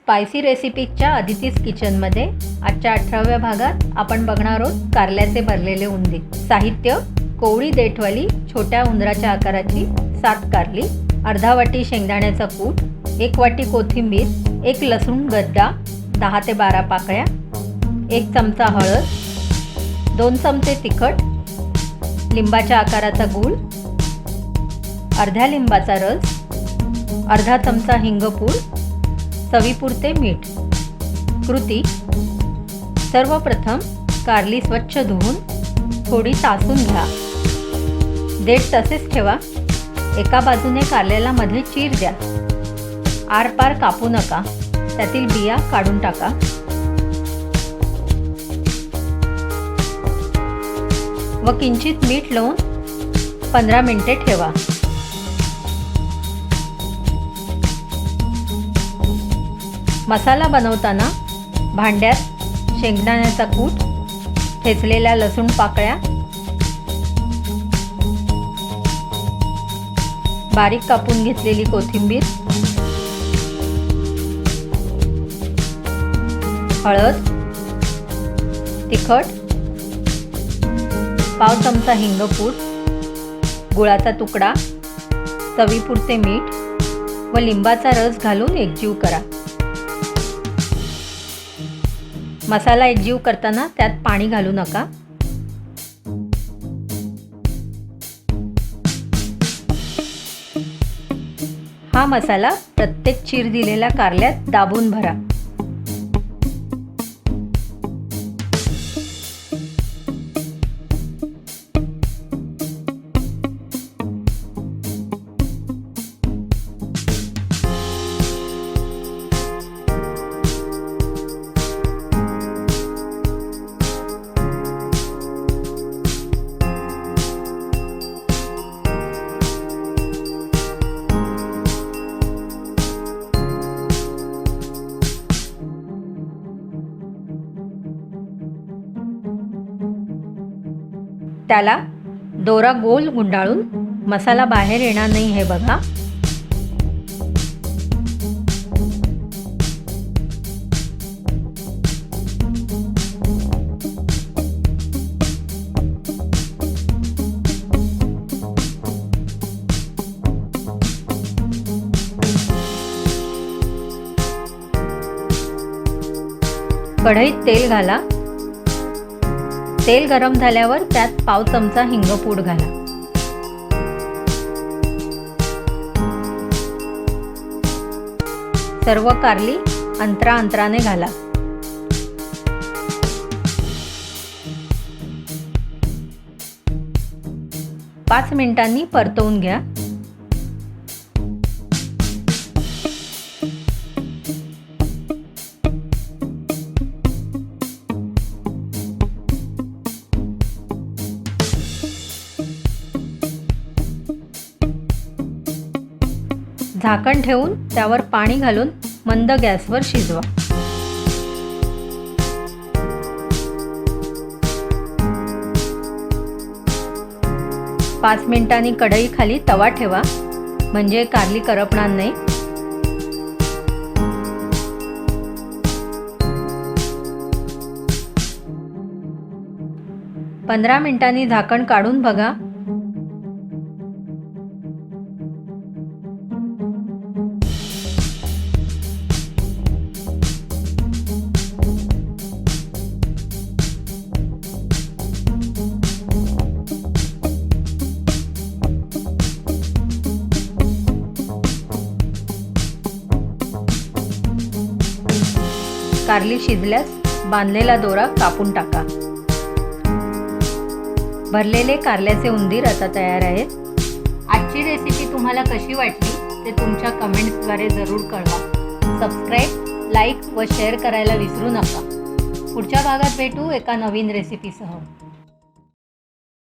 Spicy रेसिपीजच्या अदितीज किचनमध्ये आजच्या 18व्या भागात आपण बघणार आहोत कारल्याचे भरलेले उंदी। साहित्य: कोवळी देठवाली छोट्या उंदराच्या आकाराची 7 कारली, अर्धा वाटी शेंगदाण्याचा कूट, 1 वाटी कोथिंबीर, 1 लसूण गड्डा, 10 ते 12 पाकळ्या, 1 चमचा हळद, 2 चमचे तिखट, लिंबाच्या आकाराचा गूळ, अर्ध्या लिंबाचा रस, अर्धा चमचा हिंगपूड, चवीपुरते मीठ। कृती: सर्वप्रथम कारली स्वच्छ धुवून थोडी सासून घ्या। देठ तसेच ठेवा। एका बाजूने कारल्याला मध्ये चीर द्या। आरपार कापू नका, त्यातील बिया काढून टाका। व किंचित मीठ लावून 15 मिनिटे ठेवा। मसाला बनवताना भांड्यात शेंगदाण्याचा कूट, ठेचलेल्या लसूण पाकळ्या, बारीक कापून घेतलेली कोथिंबीर, हळद, तिखट, पाव चमचा हिंगपूड, गुळाचा तुकडा, चवीपुरते मीठ व लिंबाचा रस घालून एकजीव करा। मसाला एकजीव करताना त्यात पाणी घालू नका। हा मसाला प्रत्येक चीर दिलेल्या कारल्यात दाबून भरा। त्याला दोरा गोल गुंडाळून मसाला बाहेर येणार नाही हे बघा। कढईत तेल घाला। तेल गरम झाल्यावर त्यात पाव चमचा हिंगपूड घाला। सर्व कारली अंतराने घाला। पाच मिनिटांनी परतवून घ्या। झाकण ठेवून त्यावर पाणी घालून मंद गॅसवर शिजवा। पाच मिनिटांनी कढई खाली तवा ठेवा, म्हणजे कारली करपणार नाही। पंधरा मिनिटांनी झाकण काढून बघा। कारली शिजल्यास बांधलेला दोरा कापून टाका। भरलेले कारल्याचे उंदीर आता तयार आहेत। आजची रेसिपी तुम्हाला कशी वाटली ते तुमच्या कमेंट्सद्वारे जरूर कळवा। सबस्क्राईब, लाईक व शेअर करायला विसरू नका। पुढच्या भागात भेटू एका नवीन रेसिपीसह।